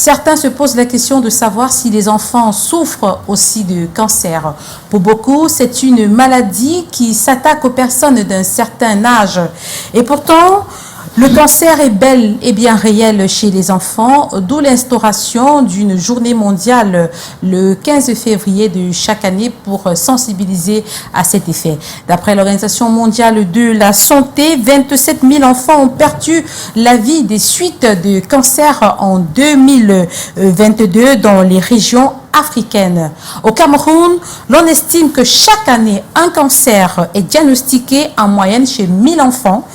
Certains se posent la question de savoir si les enfants souffrent aussi de cancer. Pour beaucoup, c'est une maladie qui s'attaque aux personnes d'un certain âge. Et pourtant, le cancer est bel et bien réel chez les enfants, d'où l'instauration d'une journée mondiale le 15 février de chaque année pour sensibiliser à cet effet. D'après l'Organisation mondiale de la santé, 27 000 enfants ont perdu la vie des suites de cancer en 2022 dans les régions africaines. Au Cameroun, l'on estime que chaque année, un cancer est diagnostiqué en moyenne chez 1000 enfants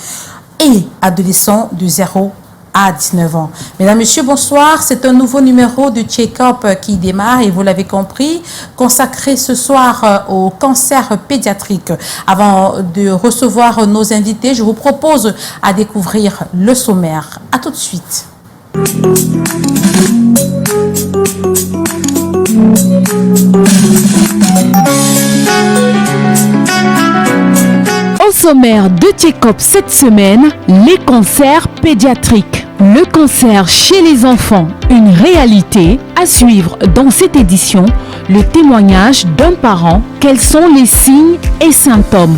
et adolescents de 0 à 19 ans. Mesdames, Messieurs, bonsoir. C'est un nouveau numéro de Check-up qui démarre et vous l'avez compris, consacré ce soir au cancer pédiatrique. Avant de recevoir nos invités, je vous propose à découvrir le sommaire. À tout de suite. Au sommaire de Check-up cette semaine, les cancers pédiatriques. Le cancer chez les enfants, une réalité. À suivre dans cette édition, le témoignage d'un parent. Quels sont les signes et symptômes?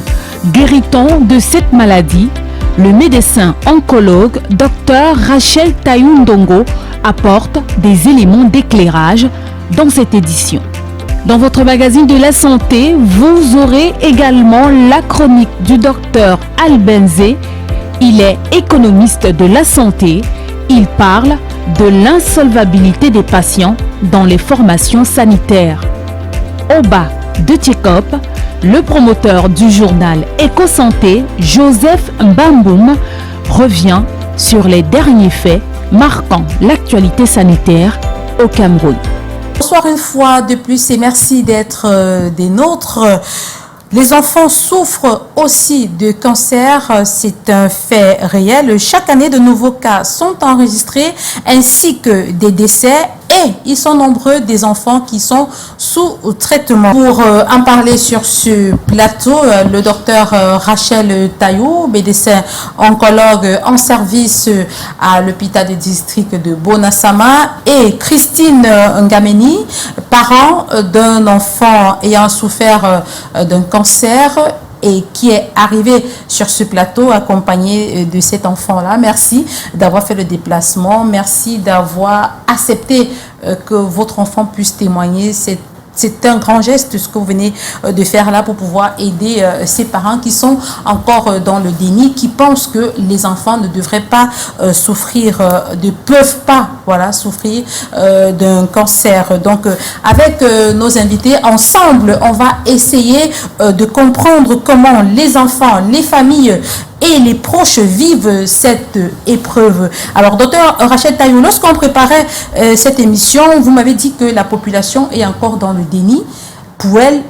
Guérit-on de cette maladie? Le médecin oncologue Dr Rachel Tayou-Ndongo apporte des éléments d'éclairage dans cette édition. Dans votre magazine de la santé, vous aurez également la chronique du docteur Albenzé. Il est économiste de la santé. Il parle de l'insolvabilité des patients dans les formations sanitaires. Au bas de Check-up, le promoteur du journal Éco-Santé, Joseph Mbamboum, revient sur les derniers faits marquant l'actualité sanitaire au Cameroun. Bonsoir une fois de plus et merci d'être des nôtres. Les enfants souffrent aussi de cancer, c'est un fait réel. Chaque année, de nouveaux cas sont enregistrés ainsi que des décès et ils sont nombreux des enfants qui sont sous traitement. Pour en parler sur ce plateau, le docteur Rachel Tayou, médecin oncologue en service à l'hôpital de district de Bonassama, et Christine Ngameni, parent d'un enfant ayant souffert d'un cancer et qui est arrivé sur ce plateau accompagné de cet enfant-là. Merci d'avoir fait le déplacement. Merci d'avoir accepté que votre enfant puisse témoigner. C'est un grand geste ce que vous venez de faire là pour pouvoir aider ces parents qui sont encore dans le déni, qui pensent que les enfants ne devraient pas souffrir, ne peuvent pas souffrir d'un cancer. Donc avec nos invités, ensemble, on va essayer de comprendre comment les enfants, les familles et les proches vivent cette épreuve. Alors, docteur Rachel Tayou, lorsqu'on préparait cette émission, vous m'avez dit que la population est encore dans le déni. Pour elle,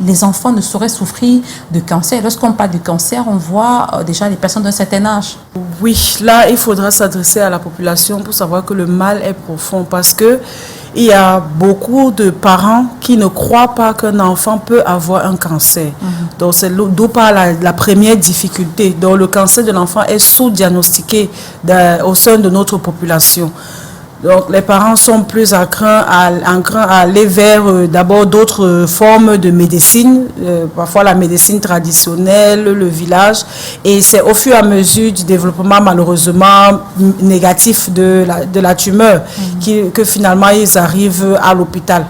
les enfants ne sauraient souffrir de cancer. Lorsqu'on parle de cancer, on voit déjà les personnes d'un certain âge. Oui, là, il faudra s'adresser à la population pour savoir que le mal est profond parce que il y a beaucoup de parents qui ne croient pas qu'un enfant peut avoir un cancer. Donc, c'est d'où part la première difficulté. Donc, le cancer de l'enfant est sous-diagnostiqué au sein de notre population. Donc, les parents sont plus enclins à aller vers d'abord d'autres formes de médecine, parfois la médecine traditionnelle, le village. Et c'est au fur et à mesure du développement malheureusement négatif de la tumeur que finalement ils arrivent à l'hôpital.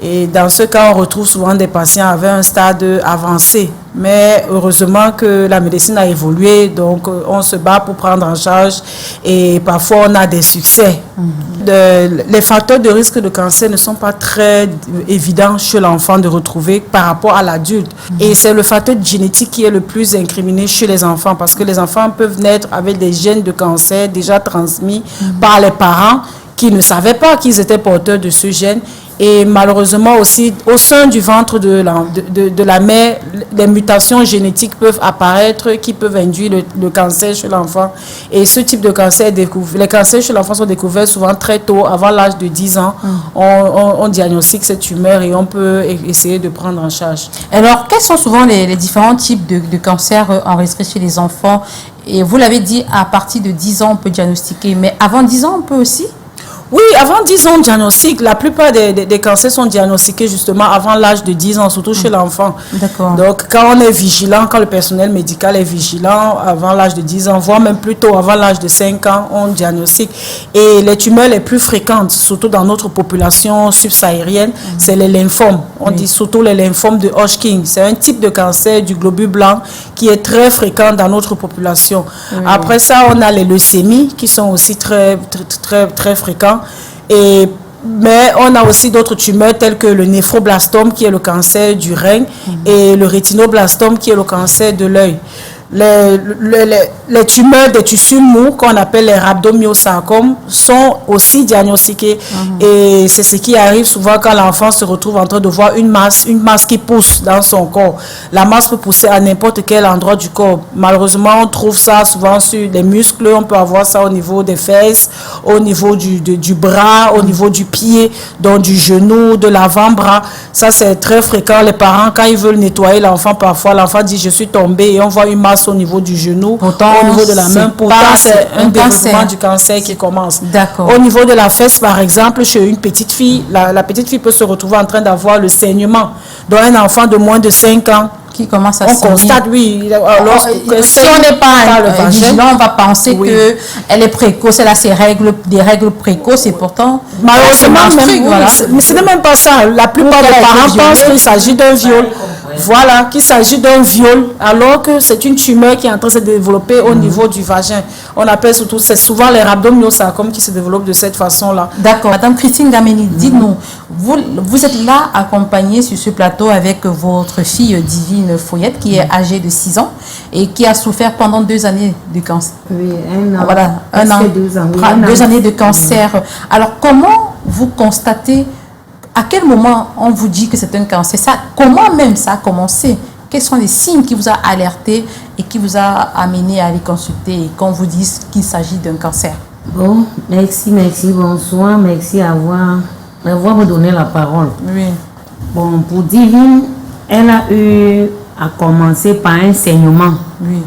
Et dans ce cas, on retrouve souvent des patients avec un stade avancé. Mais heureusement que la médecine a évolué, donc on se bat pour prendre en charge et parfois on a des succès. Les facteurs de risque de cancer ne sont pas très évidents chez l'enfant de retrouver par rapport à l'adulte. Et c'est le facteur génétique qui est le plus incriminé chez les enfants parce que les enfants peuvent naître avec des gènes de cancer déjà transmis par les parents qui ne savaient pas qu'ils étaient porteurs de ce gène. Et malheureusement aussi, au sein du ventre de la mère, des mutations génétiques peuvent apparaître qui peuvent induire le cancer chez l'enfant. Et ce type de cancer, les cancers chez l'enfant sont découverts souvent très tôt, avant l'âge de 10 ans. On diagnostique cette tumeur et on peut essayer de prendre en charge. Alors, quels sont souvent les différents types de cancers enregistrés chez les enfants? Et vous l'avez dit, à partir de 10 ans, on peut diagnostiquer. Mais avant 10 ans, on peut aussi? Oui, avant 10 ans, on diagnostique. La plupart des cancers sont diagnostiqués justement avant l'âge de 10 ans, surtout chez l'enfant. D'accord. Donc, quand on est vigilant, quand le personnel médical est vigilant, avant l'âge de 10 ans, voire même plus tôt, avant l'âge de 5 ans, on diagnostique. Et les tumeurs les plus fréquentes, surtout dans notre population subsaharienne, c'est les lymphomes. On dit surtout les lymphomes de Hodgkin. C'est un type de cancer du globule blanc qui est très fréquent dans notre population. Après ça, on a les leucémies qui sont aussi très fréquents. Mais on a aussi d'autres tumeurs telles que le néphroblastome qui est le cancer du rein et le rétinoblastome qui est le cancer de l'œil. Les tumeurs des tissus mous qu'on appelle les rhabdomyosarcomes sont aussi diagnostiquées et c'est ce qui arrive souvent quand l'enfant se retrouve en train de voir une masse qui pousse dans son corps. La masse peut pousser à n'importe quel endroit du corps. Malheureusement, on trouve ça souvent sur les muscles, on peut avoir ça au niveau des fesses, au niveau du bras, au niveau du pied, donc du genou, de l'avant-bras. Ça, c'est très fréquent. Les parents, quand ils veulent nettoyer l'enfant, parfois l'enfant dit « je suis tombé » et on voit une masse au niveau du genou, au niveau de la main. Pourtant, c'est un développement du cancer qui commence. D'accord. Au niveau de la fesse, par exemple, chez une petite fille, la petite fille peut se retrouver en train d'avoir le saignement. Donc, un enfant de moins de 5 ans, qui commence à on saigner. constate, oui. Si on n'est pas vigilant, on va penser qu'elle est précoce, elle a des règles précoces et pourtant, malheureusement, mais ce n'est même pas ça. La plupart des parents pensent qu'il s'agit d'un viol. Voilà, qu'il s'agit d'un viol, alors que c'est une tumeur qui est en train de se développer au niveau du vagin. On appelle surtout, c'est souvent les rhabdomyosarcomes qui se développent de cette façon-là. D'accord. Madame Christine Gameni, dites-nous, vous êtes là accompagnée sur ce plateau avec votre fille Divine Foyette qui est âgée de 6 ans et qui a souffert pendant 2 années de cancer. Oui, un an. Voilà, un an. 2 ans. Oui, 2 années de cancer. Alors, comment vous constatez, à quel moment on vous dit que c'est un cancer? Comment même ça a commencé? Quels sont les signes qui vous a alerté et qui vous a amené à aller consulter et qu'on vous dise qu'il s'agit d'un cancer? Bon, merci, bonsoir, merci d'avoir me donné la parole. Oui. Bon, pour Divine, elle a eu à commencer par un saignement. Oui.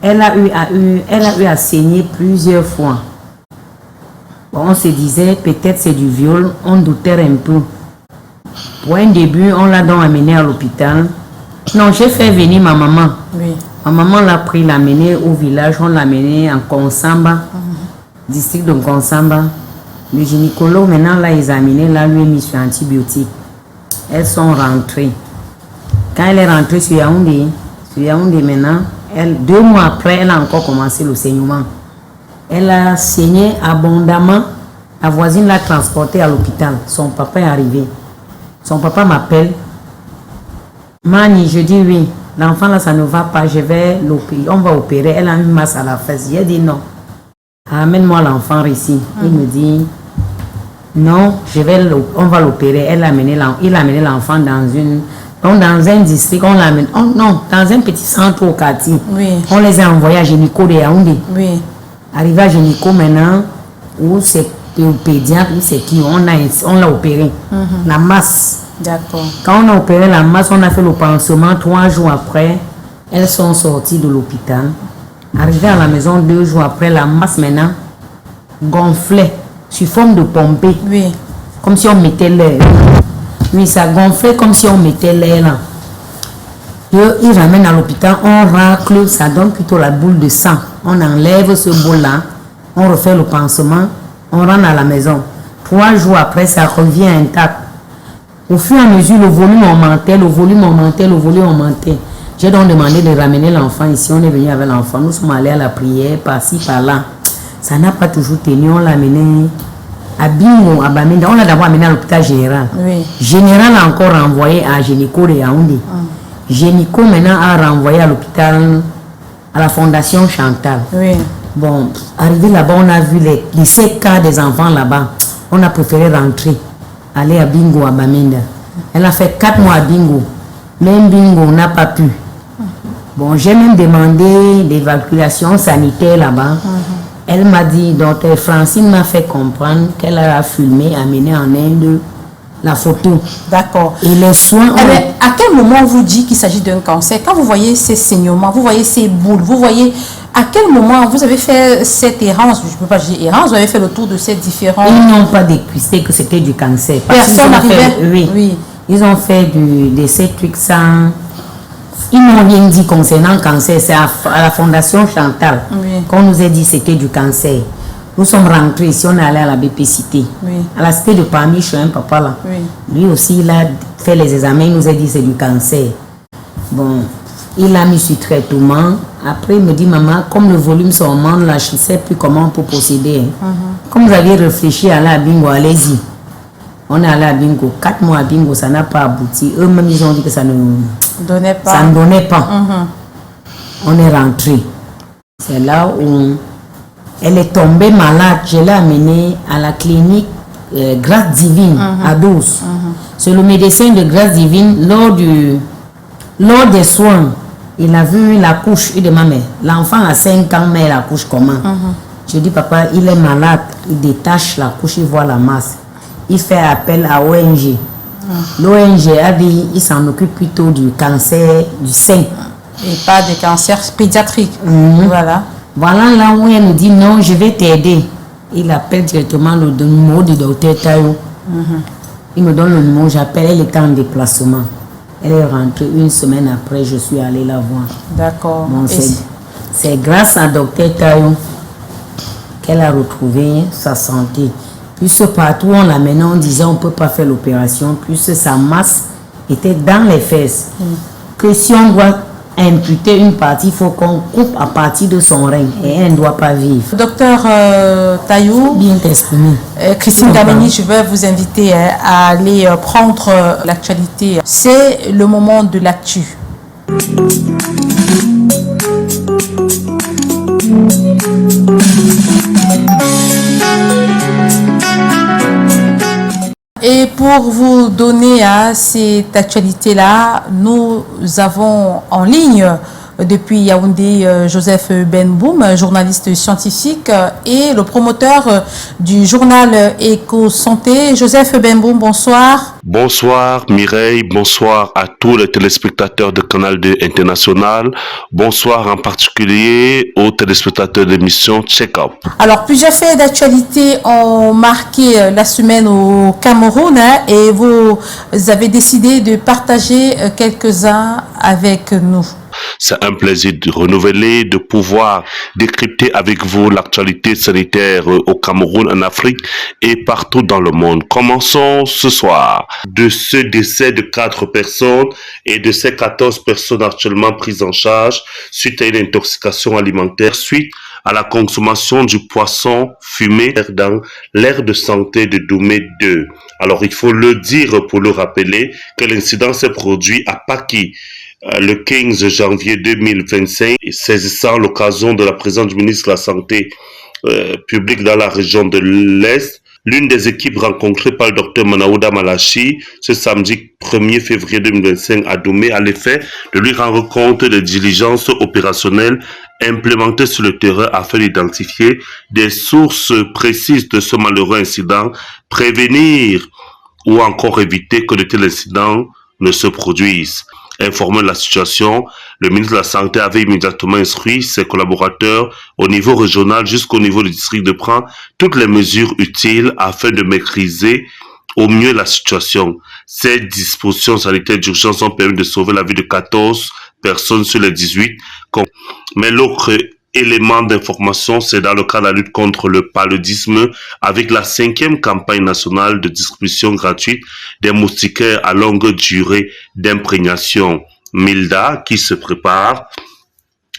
Elle a eu à saigner plusieurs fois. Bon, on se disait peut-être c'est du viol, on doutait un peu. Pour un début, on l'a donc amenée à l'hôpital. Non, j'ai fait venir ma maman. Oui. Ma maman l'a pris, l'a amenée au village, on l'a amenée en Konsamba, district de Konsamba. Le gynécologue maintenant l'a examinée, l'a lui mis sur antibiotiques. Elles sont rentrées. Quand elle est rentrée sur Yaoundé maintenant, 2 mois après, elle a encore commencé le saignement. Elle a saigné abondamment. La voisine l'a transportée à l'hôpital. Son papa est arrivé. Son papa m'appelle. Mani, je dis oui. L'enfant là, ça ne va pas. Je vais l'opérer. On va opérer. Elle a une masse à la fesse. J'ai dit non. Amène-moi l'enfant ici. Il me dit non, on va l'opérer. Il a amené l'enfant dans un district. On l'amène. Non, dans un petit centre au quartier. Oui. On les a envoyés à Génico de Yaoundé. Oui. Arrivé à Génico maintenant, où c'est le pédiatre, c'est qui on l'a opéré. La masse. D'accord. Quand on a opéré la masse, on a fait le pansement. 3 jours après, elles sont sorties de l'hôpital. Arrivé à la maison 2 jours après, la masse maintenant gonflait sous forme de pompée. Oui. Comme si on mettait l'air. Oui, ça gonflait comme si on mettait l'air là. Ils ramènent à l'hôpital, on racle, ça donne plutôt la boule de sang. On enlève ce bol-là, on refait le pansement, on rentre à la maison. 3 jours après, ça revient intact. Au fur et à mesure, le volume augmentait. J'ai donc demandé de ramener l'enfant ici. On est venu avec l'enfant. Nous sommes allés à la prière, par-ci, par-là. Ça n'a pas toujours tenu. On l'a amené à Bingo, à Bamenda. On l'a d'abord amené à l'hôpital général. Oui. Général a encore renvoyé à Génico de Yaoundé. Génico maintenant a renvoyé à l'hôpital, à la fondation Chantal. Oui. Bon, arrivé là-bas, on a vu les 7 cas des enfants là-bas. On a préféré rentrer, aller à Bingo, à Bamenda. Elle a fait 4 mois à Bingo. Même Bingo n'a pas pu. Bon, j'ai même demandé l'évacuation sanitaire là-bas. Elle m'a dit, docteur Francine m'a fait comprendre qu'elle a filmé, amené en Inde la photo. D'accord. Et les soins... À quel moment on vous dit qu'il s'agit d'un cancer? Quand vous voyez ces saignements, vous voyez ces boules, vous voyez À quel moment vous avez fait cette errance? Je ne peux pas dire errance, vous avez fait le tour de ces différents... Ils n'ont pas dépisté que c'était du cancer. Personne n'arrivait. Oui. Ils ont fait de ces trucs sans... Ils n'ont rien dit concernant le cancer. C'est à la Fondation Chantal qu'on nous a dit que c'était du cancer. Nous sommes rentrés ici, on est allé à la BPCité. À la cité de Parmi, chez un papa là. Lui aussi, il a fait les examens, il nous a dit que c'est du cancer. Bon, il a mis sur traitement. Après, il me dit, maman, comme le volume s'augmente là, je ne sais plus comment on peut procéder. Comme vous aviez réfléchi à aller à Bingo, allez-y. On est allé à Bingo. 4 mois à Bingo, ça n'a pas abouti. Eux-mêmes, ils ont dit que ça ne donnait pas. On est rentré. C'est là où elle est tombée malade. Je l'ai amenée à la clinique Grâce Divine à 12. C'est le médecin de Grâce Divine, lors des soins, il a vu la couche. Il demande, mais l'enfant a 5 ans, mais la couche comment? Je dis, papa, il est malade. Il détache la couche, il voit la masse. Il fait appel à ONG. L'ONG a dit, il s'en occupe plutôt du cancer du sein. Et pas des cancers pédiatriques. Voilà. Voilà là où elle nous dit, non, je vais t'aider. Il appelle directement le numéro du docteur Tayo. Il me donne le numéro, j'appelle, elle était en déplacement. Elle est rentrée 1 semaine après, je suis allée la voir. D'accord. Bon, c'est grâce à docteur Tayo qu'elle a retrouvé sa santé. Plus partout on l'amenait, on disait on ne peut pas faire l'opération, plus sa masse était dans les fesses. Que si on doit imputer une partie, il faut qu'on coupe à partir de son rein et elle ne doit pas vivre. Docteur Tayo, bien exprimé. Christine Kameni, je vais vous inviter à aller prendre l'actualité. C'est le moment de l'actu. Et pour vous donner à cette actualité-là, nous avons en ligne depuis Yaoundé Joseph Benboum, journaliste scientifique et le promoteur du journal Éco-Santé. Joseph Benboum, bonsoir. Bonsoir Mireille, bonsoir à tous les téléspectateurs de Canal 2 International. Bonsoir en particulier aux téléspectateurs de l'émission Check-up. Alors, plusieurs faits d'actualité ont marqué la semaine au Cameroun et vous avez décidé de partager quelques-uns avec nous. C'est un plaisir de renouveler, de pouvoir décrypter avec vous l'actualité sanitaire au Cameroun, en Afrique et partout dans le monde. Commençons ce soir de ce décès de 4 personnes et de ces 14 personnes actuellement prises en charge suite à une intoxication alimentaire, suite à la consommation du poisson fumé dans l'aire de santé de Doumé 2. Alors, il faut le dire pour le rappeler que l'incident s'est produit à Paki le 15 janvier 2025, saisissant l'occasion de la présence du ministre de la Santé publique dans la région de l'Est. L'une des équipes rencontrées par le docteur Manaouda Malachi ce samedi 1er février 2025 à Doumé a l'effet de lui rendre compte des diligences opérationnelles implémentées sur le terrain afin d'identifier des sources précises de ce malheureux incident, prévenir ou encore éviter que de tels incidents ne se produisent. Informé de la situation, le ministre de la Santé avait immédiatement instruit ses collaborateurs au niveau régional jusqu'au niveau du district de prendre toutes les mesures utiles afin de maîtriser au mieux la situation. Ces dispositions sanitaires d'urgence ont permis de sauver la vie de 14 personnes sur les 18. Mais l'autre élément d'information, c'est dans le cas de la lutte contre le paludisme avec la 5e campagne nationale de distribution gratuite des moustiquaires à longue durée d'imprégnation MILDA qui se prépare.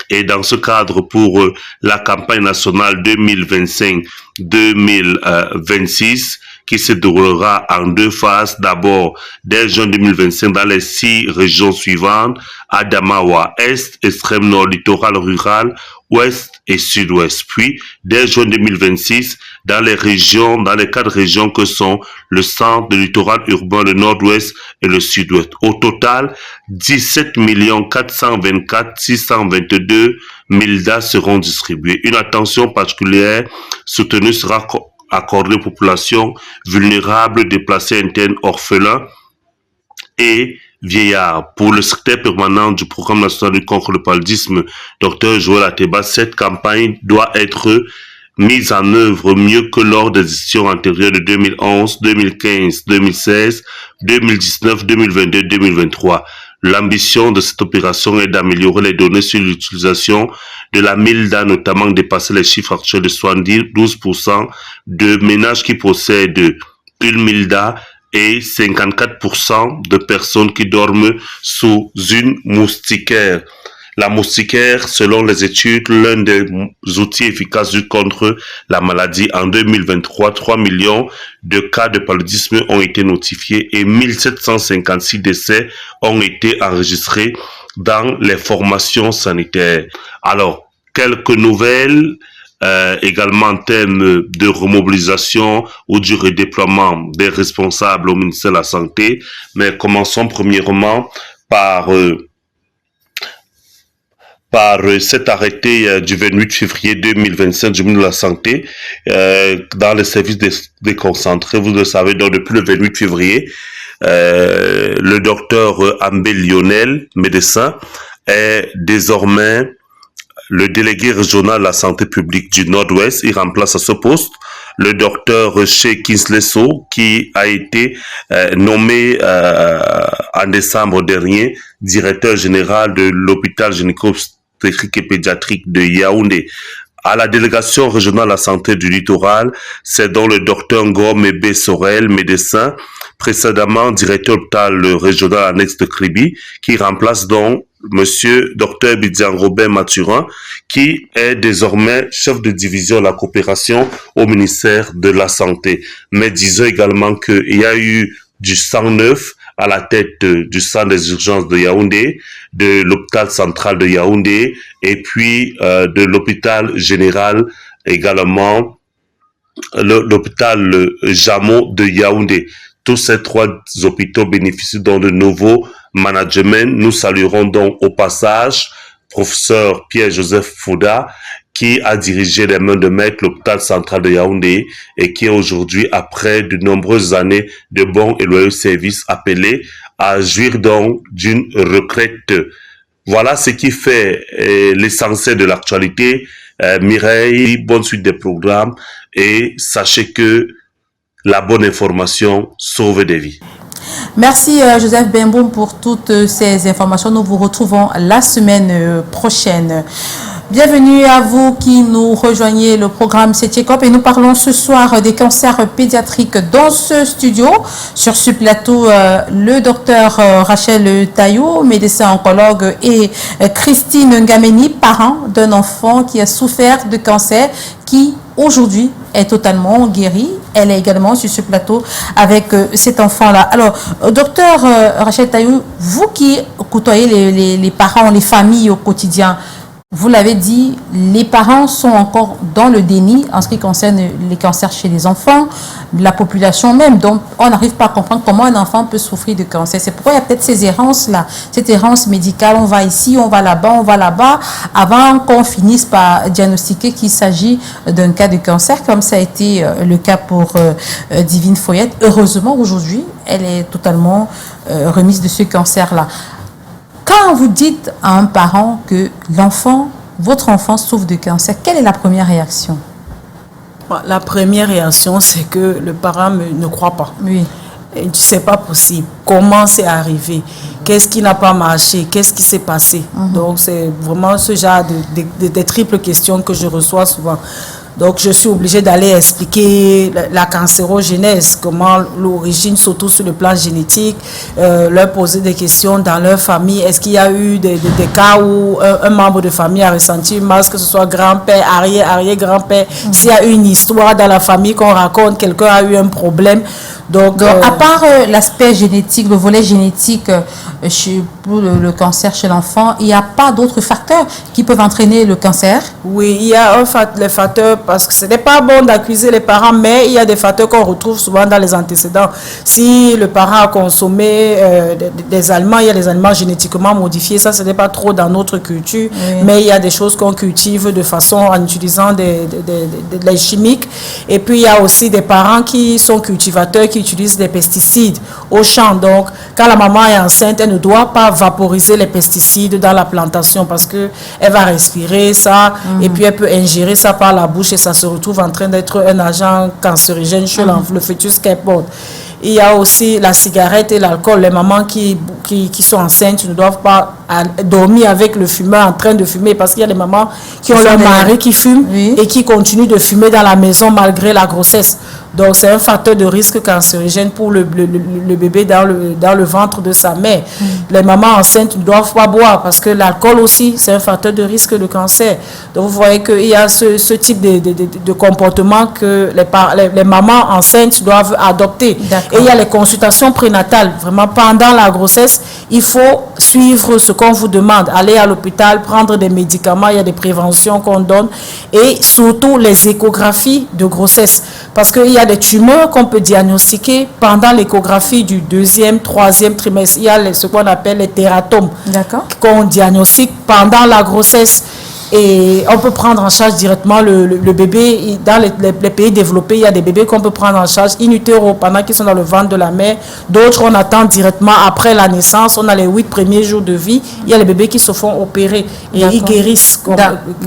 Et dans ce cadre, pour la campagne nationale 2025-2026, qui se déroulera en 2 phases. D'abord, dès juin 2025, dans les 6 régions suivantes, Adamawa, Est, Extrême Nord, Littoral Rural, Ouest et Sud-Ouest. Puis, dès juin 2026, dans les 4 régions que sont le centre, le littoral urbain, le Nord-Ouest et le Sud-Ouest. Au total, 17 424 622 MILDA seront distribués. Une attention particulière soutenue sera accordée aux populations vulnérables, déplacées internes, orphelins et vieillards. Pour le secrétaire permanent du programme national de lutte contre le paludisme, Dr Joël Ateba, cette campagne doit être mise en œuvre mieux que lors des éditions antérieures de 2011, 2015, 2016, 2019, 2022, 2023. L'ambition de cette opération est d'améliorer les données sur l'utilisation de la MILDA, notamment dépasser les chiffres actuels de 72% de ménages qui possèdent une MILDA et 54% de personnes qui dorment sous une moustiquaire. La moustiquaire, selon les études, l'un des outils efficaces contre la maladie. En 2023, 3 millions de cas de paludisme ont été notifiés et 1756 décès ont été enregistrés dans les formations sanitaires. Alors, quelques nouvelles également en termes de remobilisation ou du redéploiement des responsables au ministère de la Santé. Mais commençons premièrement par cet arrêté du 28 février 2025 du ministre de la Santé dans les services déconcentrés. Vous le savez, donc depuis le 28 février, le docteur Ambé Lionel, médecin, est désormais le délégué régional de la santé publique du Nord-Ouest. Il remplace à ce poste le docteur Cheikh Kinsley Sow, qui a été nommé en décembre dernier directeur général de l'hôpital gynéco-obstétrique et pédiatrique de Yaoundé. À la délégation régionale de la santé du littoral, c'est donc le docteur Ngom Ebe Sorel, médecin, précédemment directeur hôpital régional annexe de Kribi, qui remplace donc Monsieur Dr Bidian Robert Mathurin, qui est désormais chef de division de la coopération au ministère de la Santé. Mais disons également qu'il y a eu du sang neuf à la tête du centre des urgences de Yaoundé, de l'hôpital central de Yaoundé, et puis de l'hôpital général également, l'hôpital Jamo de Yaoundé. Tous ces trois hôpitaux bénéficient donc de nouveaux managements. Nous saluerons donc au passage professeur Pierre-Joseph Fouda, qui a dirigé les mains de maître l'hôpital central de Yaoundé et qui est aujourd'hui, après de nombreuses années de bons et loyaux services, appelé à jouir donc d'une retraite. Voilà ce qui fait l'essentiel de l'actualité. Mireille, bonne suite des programmes et sachez que la bonne information sauve des vies. Merci Joseph Bemboum pour toutes ces informations. Nous vous retrouvons la semaine prochaine. Bienvenue à vous qui nous rejoignez le programme CETIECOP et nous parlons ce soir des cancers pédiatriques dans ce studio. Sur ce plateau, le docteur Rachel Taillou, médecin oncologue, et Christine Ngameni, parent d'un enfant qui a souffert de cancer, qui aujourd'hui est totalement guérie. Elle est également sur ce plateau avec cet enfant-là. Alors, docteur Rachel Taillou, vous qui côtoyez les parents, les familles au quotidien, vous l'avez dit, les parents sont encore dans le déni en ce qui concerne les cancers chez les enfants, la population même. Donc, on n'arrive pas à comprendre comment un enfant peut souffrir de cancer. C'est pourquoi il y a peut-être ces errances-là, cette errance médicale. On va ici, on va là-bas, avant qu'on finisse par diagnostiquer qu'il s'agit d'un cas de cancer, comme ça a été le cas pour Divine Foyette. Heureusement, aujourd'hui, elle est totalement remise de ce cancer-là. Quand vous dites à un parent que votre enfant souffre de cancer, quelle est la première réaction? La première réaction, c'est que le parent ne croit pas. Oui. C'est pas possible. Comment c'est arrivé? Qu'est-ce qui n'a pas marché? Qu'est-ce qui s'est passé? Donc, c'est vraiment ce genre de triples questions que je reçois souvent. Donc, je suis obligée d'aller expliquer la cancérogénèse, comment l'origine, surtout sur le plan génétique, leur poser des questions dans leur famille. Est-ce qu'il y a eu des cas où un membre de famille a ressenti une masse, que ce soit grand-père, arrière-grand-père, s'il y a une histoire dans la famille qu'on raconte, quelqu'un a eu un problème. Donc à part l'aspect génétique, le volet génétique pour le cancer chez l'enfant, il n'y a pas d'autres facteurs qui peuvent entraîner le cancer? Oui, il y a le facteur parce que ce n'est pas bon d'accuser les parents, mais il y a des facteurs qu'on retrouve souvent dans les antécédents. Si le parent a consommé des aliments, il y a des aliments génétiquement modifiés, ça ce n'est pas trop dans notre culture, mais il y a des choses qu'on cultive de façon en utilisant des chimiques. Et puis il y a aussi des parents qui sont cultivateurs, qui utilisent des pesticides au champ. Donc quand la maman est enceinte, elle ne doit pas vaporiser les pesticides dans la plantation parce qu'elle va respirer ça et puis elle peut ingérer ça par la bouche et ça se retrouve en train d'être un agent cancérigène chez le fœtus qu'elle porte. Il y a aussi la cigarette et l'alcool. Les mamans qui sont enceintes ne doivent pas dormir avec le fumeur en train de fumer parce qu'il y a des mamans qui ont leur mari qui fume et qui continuent de fumer dans la maison malgré la grossesse. Donc c'est un facteur de risque cancérigène pour le bébé dans le ventre de sa mère. Les mamans enceintes ne doivent pas boire parce que l'alcool aussi c'est un facteur de risque de cancer. Donc vous voyez qu'il y a ce type de comportement que les mamans enceintes doivent adopter. Et il y a les consultations prénatales. Vraiment pendant la grossesse, il faut suivre ce qu'on vous demande. Aller à l'hôpital, prendre des médicaments, il y a des préventions qu'on donne et surtout les échographies de grossesse. Parce qu'il y a des tumeurs qu'on peut diagnostiquer pendant l'échographie du 2e, 3e trimestre. Il y a ce qu'on appelle les tératomes qu'on diagnostique pendant la grossesse. Et on peut prendre en charge directement le bébé. Dans les pays développés, il y a des bébés qu'on peut prendre en charge in utero pendant qu'ils sont dans le ventre de la mère. D'autres, on attend directement après la naissance. On a les 8 premiers jours de vie. Il y a les bébés qui se font opérer et ils guérissent.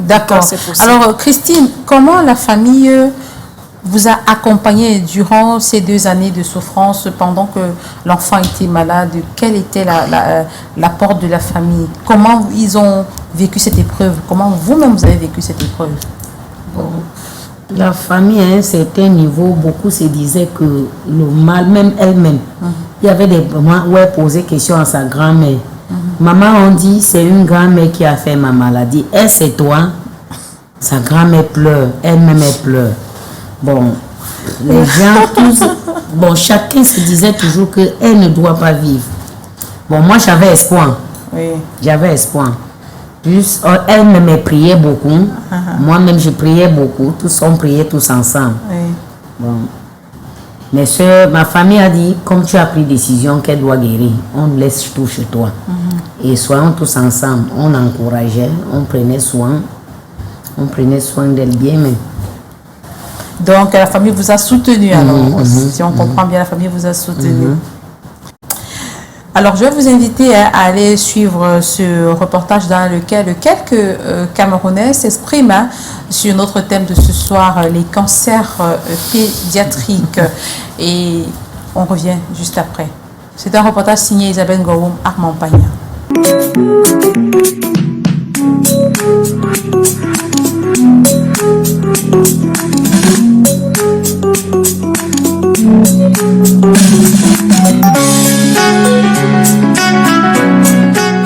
D'accord. Alors, Christine, comment la famille vous a accompagné durant ces 2 années de souffrance pendant que l'enfant était malade? Quel était l'apport de la famille? Comment ils ont vécu cette épreuve? Comment vous-même vous avez vécu cette épreuve? La famille, à un certain niveau, beaucoup se disaient que le mal, même elle-même, il y avait des moments où elle posait question à sa grand-mère. Maman, on dit, c'est une grand-mère qui a fait ma maladie. Elle, c'est toi. Sa grand-mère pleure, elle-même, elle pleure. Bon, les gens, tous, chacun se disait toujours qu'elle ne doit pas vivre. Bon, moi, j'avais espoir. J'avais espoir. Plus, elle-même priait beaucoup. Moi-même, je priais beaucoup. Tous, on priait tous ensemble. Bon. Mes soeurs, ma famille a dit, comme tu as pris décision qu'elle doit guérir, on laisse tout chez toi. Et soyons tous ensemble. On encourageait, on prenait soin d'elle bien même. Donc, la famille vous a soutenu, alors, si on comprend bien, la famille vous a soutenu. Alors, je vais vous inviter à aller suivre ce reportage dans lequel quelques Camerounais s'expriment sur notre thème de ce soir, les cancers pédiatriques. Et on revient juste après. C'est un reportage signé Isabelle Ngorum, Armand Pagna.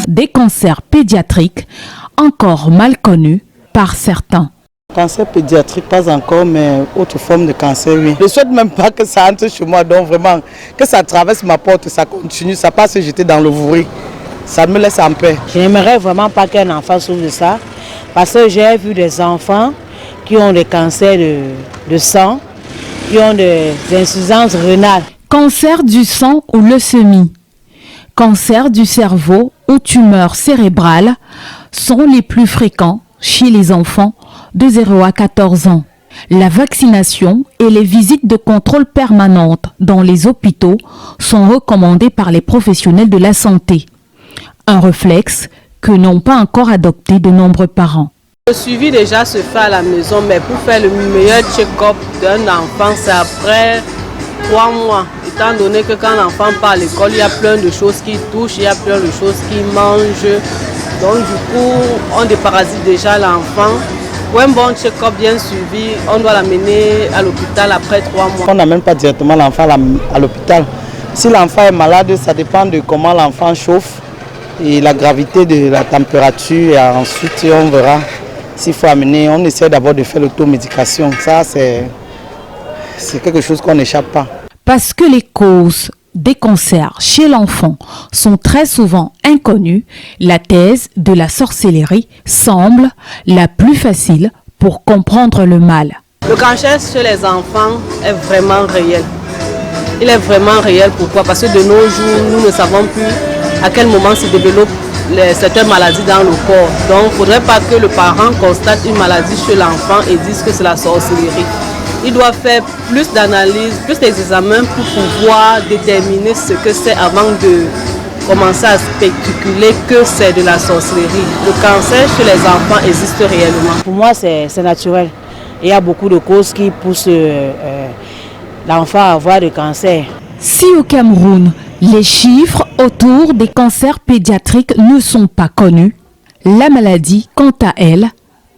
Des cancers pédiatriques encore mal connus par certains. Cancer pédiatrique, pas encore, mais autre forme de cancer, oui. Je ne souhaite même pas que ça entre chez moi, donc vraiment, que ça traverse ma porte, ça continue, ça passe et j'étais dans le vouri. Ça me laisse en paix. Je n'aimerais vraiment pas qu'un enfant souffre de ça, parce que j'ai vu des enfants qui ont des cancers de sang, qui ont des insuffisances rénales. Cancer du sang ou leucémie, cancer du cerveau ou tumeur cérébrale sont les plus fréquents chez les enfants de 0 à 14 ans. La vaccination et les visites de contrôle permanentes dans les hôpitaux sont recommandées par les professionnels de la santé. Un réflexe que n'ont pas encore adopté de nombreux parents. Le suivi déjà se fait à la maison, mais pour faire le meilleur check-up d'un enfant, c'est après 3 mois. Étant donné que quand l'enfant part à l'école, il y a plein de choses qui touchent, il y a plein de choses qui mangent. Donc du coup, on déparasite déjà l'enfant. Pour un bon check-up bien suivi, on doit l'amener à l'hôpital après 3 mois. On n'amène pas directement l'enfant à l'hôpital. Si l'enfant est malade, ça dépend de comment l'enfant chauffe et la gravité de la température. Et ensuite, on verra s'il faut amener. On essaie d'abord de faire l'automédication. Ça, c'est quelque chose qu'on n'échappe pas. Parce que les causes des cancers chez l'enfant sont très souvent inconnues, la thèse de la sorcellerie semble la plus facile pour comprendre le mal. Le cancer chez les enfants est vraiment réel. Il est vraiment réel. Pourquoi? Parce que de nos jours, nous ne savons plus à quel moment se développent certaines maladies dans le corps. Donc, il ne faudrait pas que le parent constate une maladie chez l'enfant et dise que c'est la sorcellerie. Il doit faire plus d'analyses, plus d'examens pour pouvoir déterminer ce que c'est avant de commencer à spéculer que c'est de la sorcellerie. Le cancer chez les enfants existe réellement. Pour moi, c'est naturel. Il y a beaucoup de causes qui poussent l'enfant à avoir du cancer. Si au Cameroun, les chiffres autour des cancers pédiatriques ne sont pas connus, la maladie, quant à elle,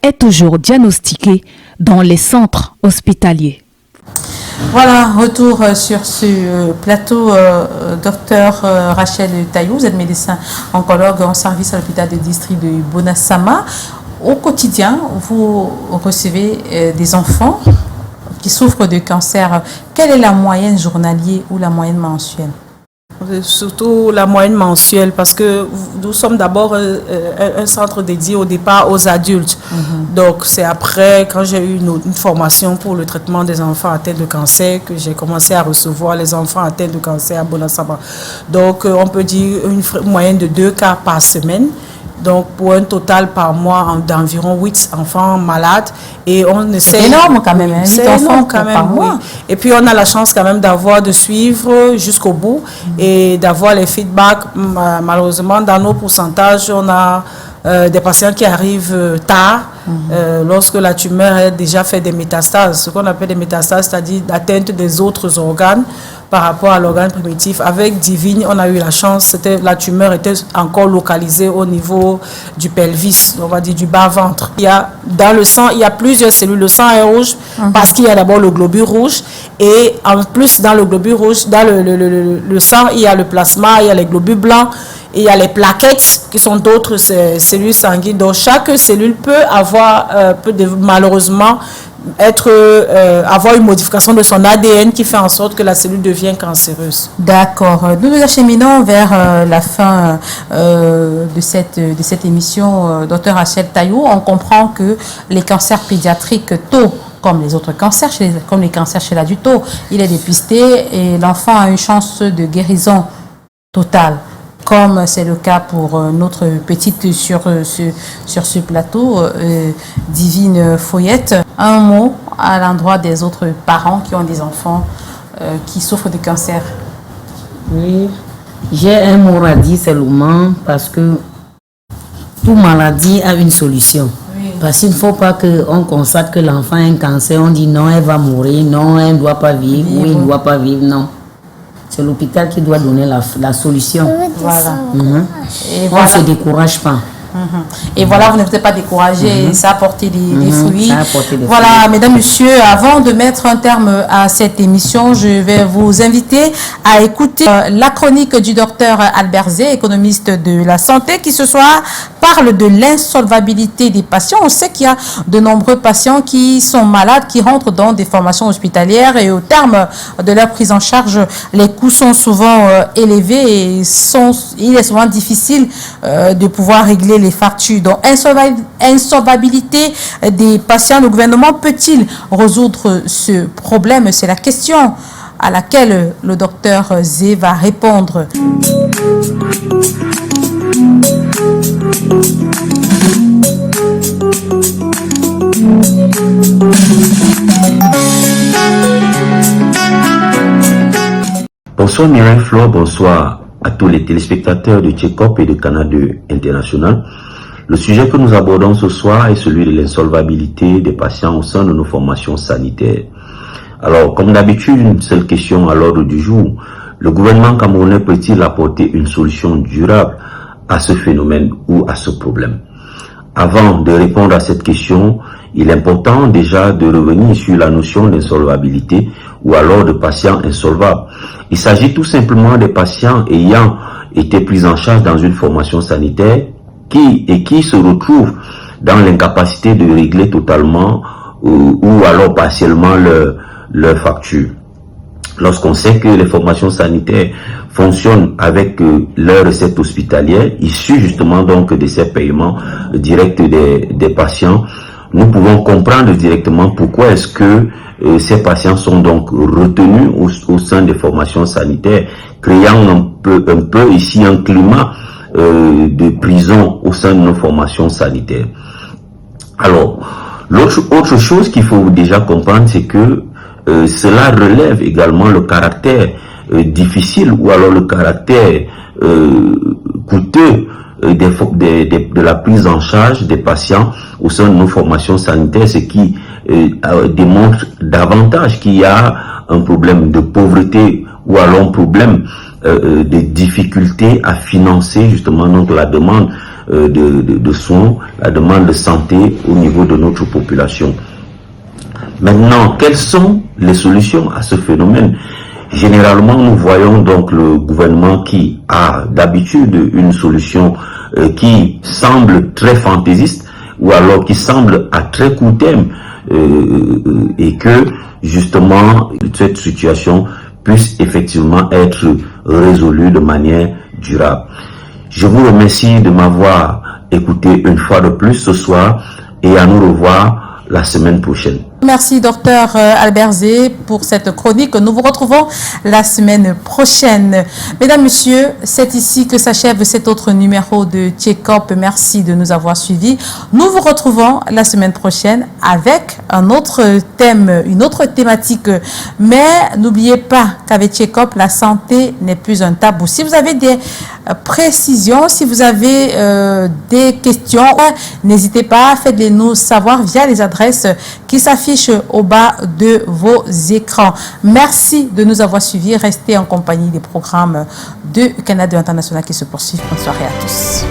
est toujours diagnostiquée dans les centres hospitaliers. Voilà, retour sur ce plateau, docteur Rachel Taillou, vous êtes médecin oncologue en service à l'hôpital de district de Bonasama. Au quotidien, vous recevez des enfants qui souffrent de cancer. Quelle est la moyenne journalière ou la moyenne mensuelle? Surtout la moyenne mensuelle, parce que nous sommes d'abord un centre dédié au départ aux adultes. Donc c'est après, quand j'ai eu une formation pour le traitement des enfants atteints de cancer, que j'ai commencé à recevoir les enfants atteints de cancer à Bonasama. Donc on peut dire une moyenne de 2 cas par semaine. Donc, pour un total par mois d'environ 8 enfants malades. Et on essaie... C'est énorme quand même, hein? C'est énorme quand même, oui. Et puis, on a la chance quand même de suivre jusqu'au bout et d'avoir les feedbacks. Malheureusement, dans nos pourcentages, on a des patients qui arrivent tard, lorsque la tumeur a déjà fait des métastases. Ce qu'on appelle des métastases, c'est-à-dire l'atteinte des autres organes par rapport à l'organe primitif. Avec Divine, on a eu la chance, la tumeur était encore localisée au niveau du pelvis, on va dire du bas-ventre. Dans le sang, il y a plusieurs cellules. Le sang est rouge parce qu'il y a d'abord le globule rouge. Et en plus, dans le globule rouge, dans le sang, il y a le plasma, il y a les globules blancs, et il y a les plaquettes qui sont d'autres cellules sanguines. Donc, chaque cellule peut avoir, malheureusement, avoir une modification de son ADN qui fait en sorte que la cellule devient cancéreuse. D'accord. Nous nous acheminons vers la fin de cette émission, Dr Rachel Taillou. On comprend que les cancers pédiatriques tôt, comme les autres cancers, comme les cancers chez l'adulte, il est dépisté et l'enfant a une chance de guérison totale, comme c'est le cas pour notre petite sur ce plateau, Divine Foyette. Un mot à l'endroit des autres parents qui ont des enfants qui souffrent de cancer. Oui, j'ai un mot à dire seulement parce que toute maladie a une solution. Oui. Parce qu'il ne faut pas qu'on constate que l'enfant a un cancer, on dit non, elle va mourir, non, elle ne doit pas vivre, ou il ne doit pas vivre, non. C'est l'hôpital qui doit donner la solution. Voilà. Et on ne se décourage pas. Et voilà, vous n'êtes pas découragé, ça a porté des fruits. Ça a porté des voilà, fruits. mesdames, messieurs, avant de mettre un terme à cette émission, je vais vous inviter à écouter la chronique du docteur Albert Zé, économiste de la santé, qui ce soir parle de l'insolvabilité des patients. On sait qu'il y a de nombreux patients qui sont malades, qui rentrent dans des formations hospitalières et au terme de leur prise en charge, les coûts sont souvent élevés et il est souvent difficile de pouvoir régler les factures. Donc, insolvabilité des patients, le gouvernement peut-il résoudre ce problème? C'est la question à laquelle le docteur Zé va répondre. Bonsoir Mireille Flore, bonsoir à tous les téléspectateurs de Tchekop et de Canada International. Le sujet que nous abordons ce soir est celui de l'insolvabilité des patients au sein de nos formations sanitaires. Alors, comme d'habitude, une seule question à l'ordre du jour. Le gouvernement camerounais peut-il apporter une solution durable à ce phénomène ou à ce problème? Avant de répondre à cette question, il est important déjà de revenir sur la notion d'insolvabilité ou alors de patients insolvables. Il s'agit tout simplement des patients ayant été pris en charge dans une formation sanitaire qui se retrouvent dans l'incapacité de régler totalement ou alors partiellement leur facture. Lorsqu'on sait que les formations sanitaires fonctionnent avec leurs recettes hospitalières, issues justement donc de ces paiements directs des patients, nous pouvons comprendre directement pourquoi est-ce que ces patients sont donc retenus au sein des formations sanitaires, créant un peu ici un climat de prison au sein de nos formations sanitaires. Alors, autre chose qu'il faut déjà comprendre, c'est que cela relève également le caractère difficile ou alors le caractère coûteux de la prise en charge des patients au sein de nos formations sanitaires, ce qui démontre davantage qu'il y a un problème de pauvreté ou alors un problème de difficulté à financer justement donc la demande de soins, la demande de santé au niveau de notre population. Maintenant, quelles sont les solutions à ce phénomène? Généralement, nous voyons donc le gouvernement qui a d'habitude une solution qui semble très fantaisiste ou alors qui semble à très court terme et que justement cette situation puisse effectivement être résolue de manière durable. Je vous remercie de m'avoir écouté une fois de plus ce soir et à nous revoir la semaine prochaine. Merci docteur Albert Zé pour cette chronique. Nous vous retrouvons la semaine prochaine. Mesdames, Messieurs, c'est ici que s'achève cet autre numéro de Check-up. Merci de nous avoir suivis. Nous vous retrouvons la semaine prochaine avec un autre thème, une autre thématique. Mais n'oubliez pas qu'avec Check-up, la santé n'est plus un tabou. Si vous avez des précisions, si vous avez des questions, n'hésitez pas, faites-les nous savoir via les adresses qui s'affichent au bas de vos écrans. Merci de nous avoir suivis. Restez en compagnie des programmes de Canada International qui se poursuivent. Bonne soirée à tous.